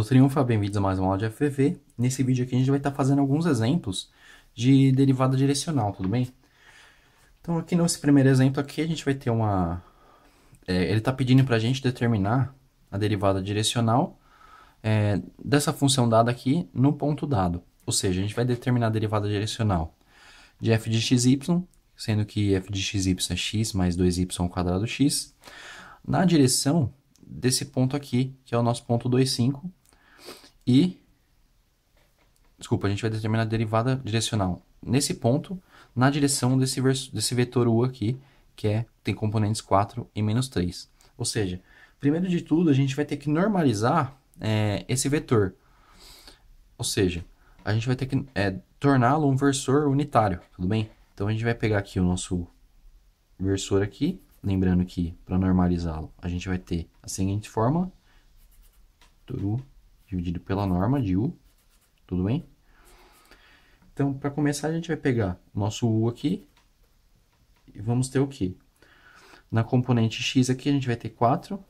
Triunfa, bem-vindos a mais uma aula de FVV. Nesse vídeo aqui a gente vai estar fazendo alguns exemplos de derivada direcional, tudo bem? Então aqui nesse primeiro exemplo aqui a gente vai ter ele está pedindo para a gente determinar a derivada direcional dessa função dada aqui no ponto dado. Ou seja, a gente vai determinar a derivada direcional de f de xy, sendo que f de xy é x mais 2y ao quadrado x, na direção desse ponto aqui, que é o nosso ponto 25, a gente vai determinar a derivada direcional nesse ponto, na direção desse vetor u aqui, que tem componentes 4 e menos 3. Ou seja, primeiro de tudo, a gente vai ter que normalizar esse vetor. Ou seja, a gente vai ter que torná-lo um versor unitário, tudo bem? Então, a gente vai pegar aqui o nosso versor aqui, lembrando que, para normalizá-lo, a gente vai ter a seguinte fórmula, vetor u dividido pela norma de u, tudo bem? Então, para começar, a gente vai pegar o nosso u aqui e vamos ter o quê? Na componente x aqui, a gente vai ter 4,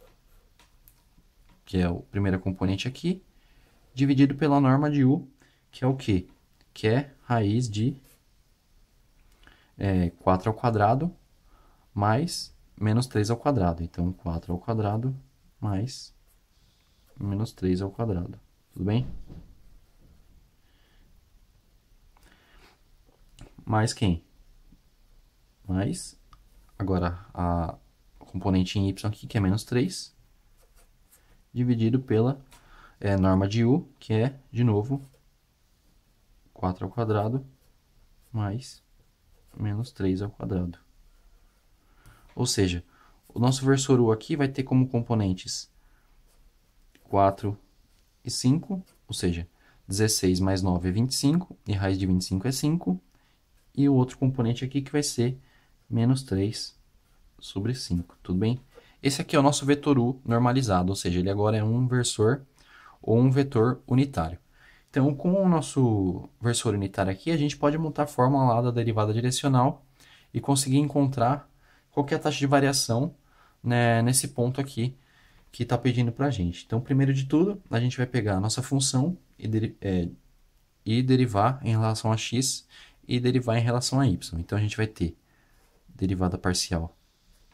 que é a primeira componente aqui, dividido pela norma de u, que é o quê? Que é raiz de 4 ao quadrado mais menos 3 ao quadrado. Então, 4 ao quadrado mais menos 3 ao quadrado. Tudo bem? Mais quem? Mais, agora, a componente em y aqui, que é menos 3, dividido pela norma de u, que é, de novo, 4 ao quadrado mais menos 3 ao quadrado. Ou seja, o nosso versor u aqui vai ter como componentes 4 e 5, ou seja, 16 mais 9 é 25, e raiz de 25 é 5, e o outro componente aqui que vai ser menos 3 sobre 5, tudo bem? Esse aqui é o nosso vetor u normalizado, ou seja, ele agora é um versor ou um vetor unitário. Então, com o nosso versor unitário aqui, a gente pode montar a fórmula lá da derivada direcional e conseguir encontrar qual que é a taxa de variação, né, nesse ponto aqui que está pedindo para a gente. Então, primeiro de tudo, a gente vai pegar a nossa função e derivar em relação a x e derivar em relação a y. Então, a gente vai ter derivada parcial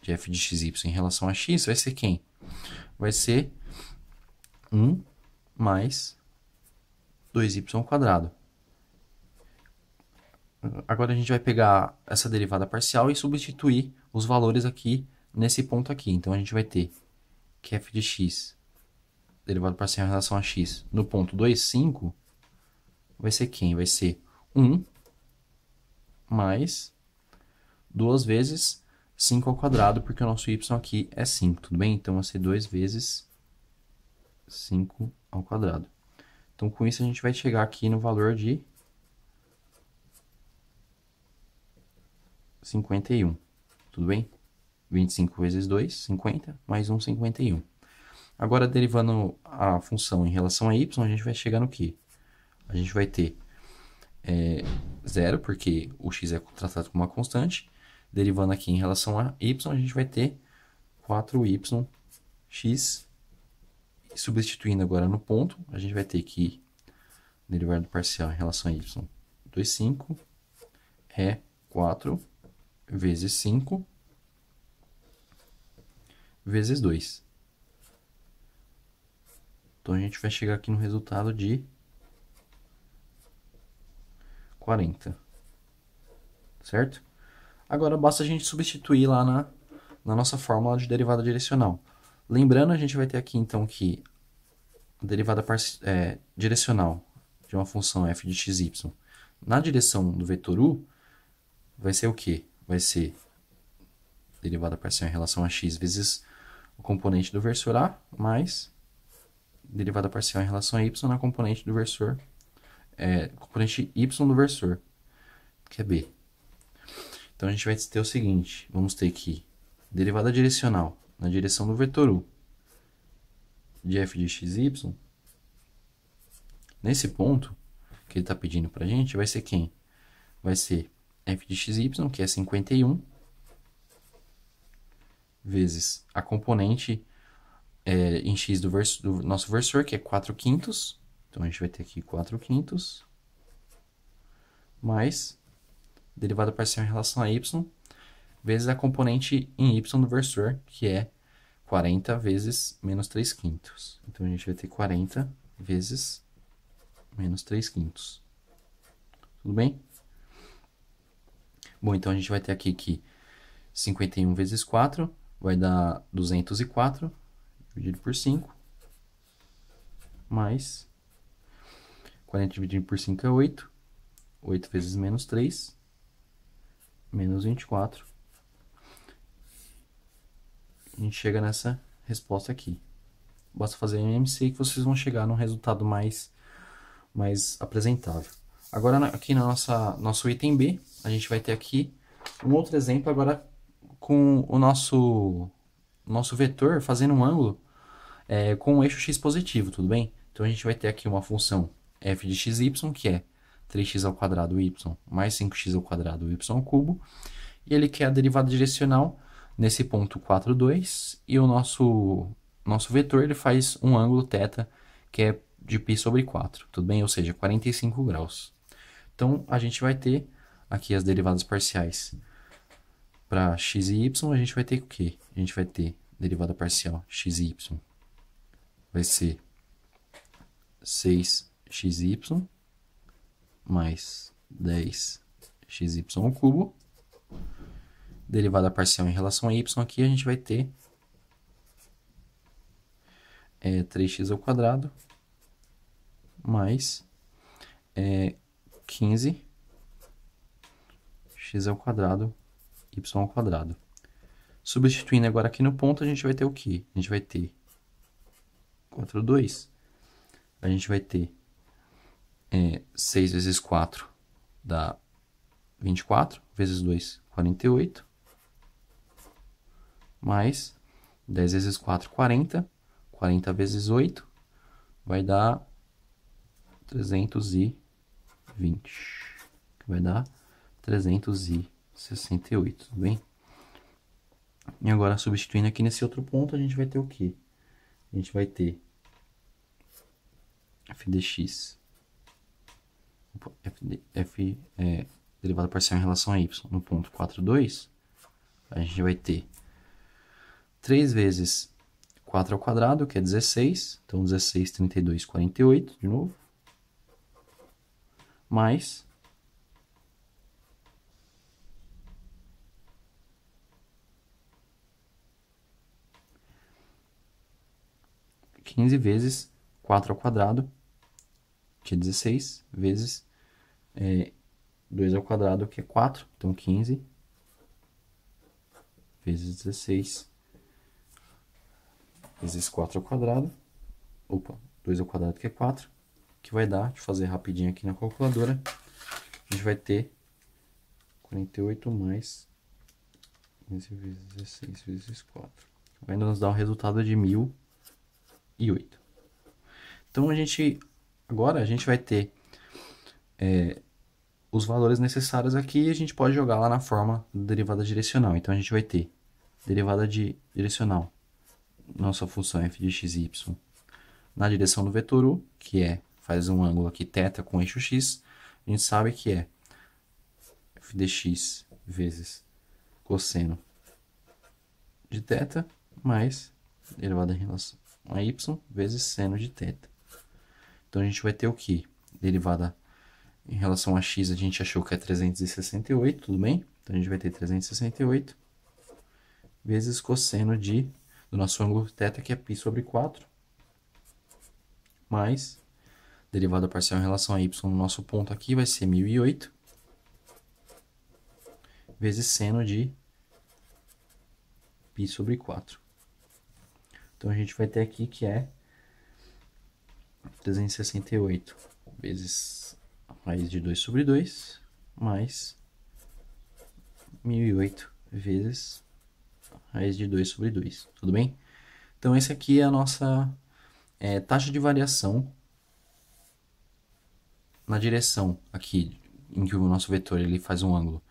de f de xy em relação a x, vai ser quem? Vai ser 1 mais 2y². Agora a gente vai pegar essa derivada parcial e substituir os valores aqui nesse ponto aqui. Então, a gente vai ter que f de x, derivada parcial em relação a x, no ponto 2, 5, vai ser quem? Vai ser 1 mais 2 vezes 5 ao quadrado, porque o nosso y aqui é 5, tudo bem? Então, vai ser 2 vezes 5 ao quadrado. Então, com isso, a gente vai chegar aqui no valor de 51, tudo bem? 25 vezes 2, 50, mais 1, 51. Agora, derivando a função em relação a y, a gente vai chegar no quê? A gente vai ter 0, porque o x é tratado como uma constante. Derivando aqui em relação a y, a gente vai ter 4yx. E substituindo agora no ponto, a gente vai ter que derivar do parcial em relação a y 2, 5 é 4 vezes 5 vezes 2. Então, a gente vai chegar aqui no resultado de 40. Certo? Agora, basta a gente substituir lá na nossa fórmula de derivada direcional. Lembrando, a gente vai ter aqui, então, que a derivada direcional de uma função f de xy na direção do vetor u vai ser o quê? Vai ser derivada parcial em relação a x vezes o componente do versor a, mais derivada parcial em relação a y na componente do versor, componente y do versor, que é b. Então, a gente vai ter o seguinte, vamos ter aqui derivada direcional na direção do vetor u de f de xy, nesse ponto que ele está pedindo para a gente, vai ser quem? Vai ser f de xy, que é 51, vezes a componente em x do nosso versor, que é 4/5. Então, a gente vai ter aqui 4/5 mais derivada parcial em relação a y, vezes a componente em y do versor, que é 40 vezes menos 3/5. Então, a gente vai ter 40 vezes menos 3/5. Tudo bem? Bom, então a gente vai ter aqui que 51 vezes 4 vai dar 204, dividido por 5, mais 40 dividido por 5 é 8. 8 vezes menos 3, menos 24. A gente chega nessa resposta aqui. Basta fazer MMC que vocês vão chegar num resultado mais apresentável. Agora, aqui no nosso item B, a gente vai ter aqui um outro exemplo agora com o nosso vetor fazendo um ângulo com um eixo x positivo, tudo bem? Então, a gente vai ter aqui uma função f de xy, que é 3x ao quadrado y mais 5x ao quadrado y ao cubo, e ele quer a derivada direcional nesse ponto 4, 2, e o nosso vetor ele faz um ângulo θ que é de π sobre 4, tudo bem? Ou seja, 45 graus. Então, a gente vai ter aqui as derivadas parciais para x e y, a gente vai ter o quê? A gente vai ter derivada parcial x e y vai ser 6xy mais 10xy ao cubo. Derivada parcial em relação a y aqui, a gente vai ter 3x ao quadrado mais 15x ao quadrado y ao quadrado. Substituindo agora aqui no ponto, a gente vai ter o quê? A gente vai ter 4, 2. A gente vai ter 6 vezes 4 dá 24, vezes 2, 48, mais 10 vezes 4, 40, 40 vezes 8 vai dar 320, que vai dar 368, tudo bem? E agora, substituindo aqui nesse outro ponto, a gente vai ter o quê? A gente vai ter f de x, derivada parcial em relação a y, no ponto 4, 2, a gente vai ter 3 vezes 4 ao quadrado, que é 16, então 16, 32, 48, de novo, mais 15 vezes 4 ao quadrado, que é 16, vezes 2 ao quadrado, que é 4. Então, 15 vezes 16 vezes 4 ao quadrado. Opa, 2 ao quadrado, que é 4. Que vai dar, deixa eu fazer rapidinho aqui na calculadora. A gente vai ter 48 mais 15 vezes 16 vezes 4. Vai nos dar um resultado de 1008. Então, agora a gente vai ter os valores necessários aqui e a gente pode jogar lá na forma da derivada direcional. Então, a gente vai ter derivada direcional, nossa função f de x e y, na direção do vetor u, que faz um ângulo aqui θ com eixo x, a gente sabe que é f de x vezes cosseno de θ mais derivada em relação a y vezes seno de θ. Então, a gente vai ter o que? Derivada em relação a x, a gente achou que é 368, tudo bem? Então, a gente vai ter 368 vezes cosseno do nosso ângulo θ, que é π sobre 4, mais derivada parcial em relação a y no nosso ponto aqui vai ser 1008, vezes seno de π sobre 4. Então, a gente vai ter aqui que é 368 vezes raiz de 2 sobre 2, mais 1008 vezes raiz de 2 sobre 2, tudo bem? Então, esse aqui é a nossa taxa de variação na direção aqui, em que o nosso vetor ele faz um ângulo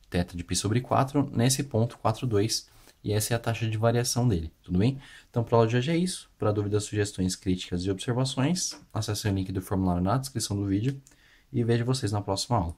θ de π sobre 4, nesse ponto 4, 2, e essa é a taxa de variação dele, tudo bem? Então, para a aula de hoje é isso. Para dúvidas, sugestões, críticas e observações, acesse o link do formulário na descrição do vídeo e vejo vocês na próxima aula.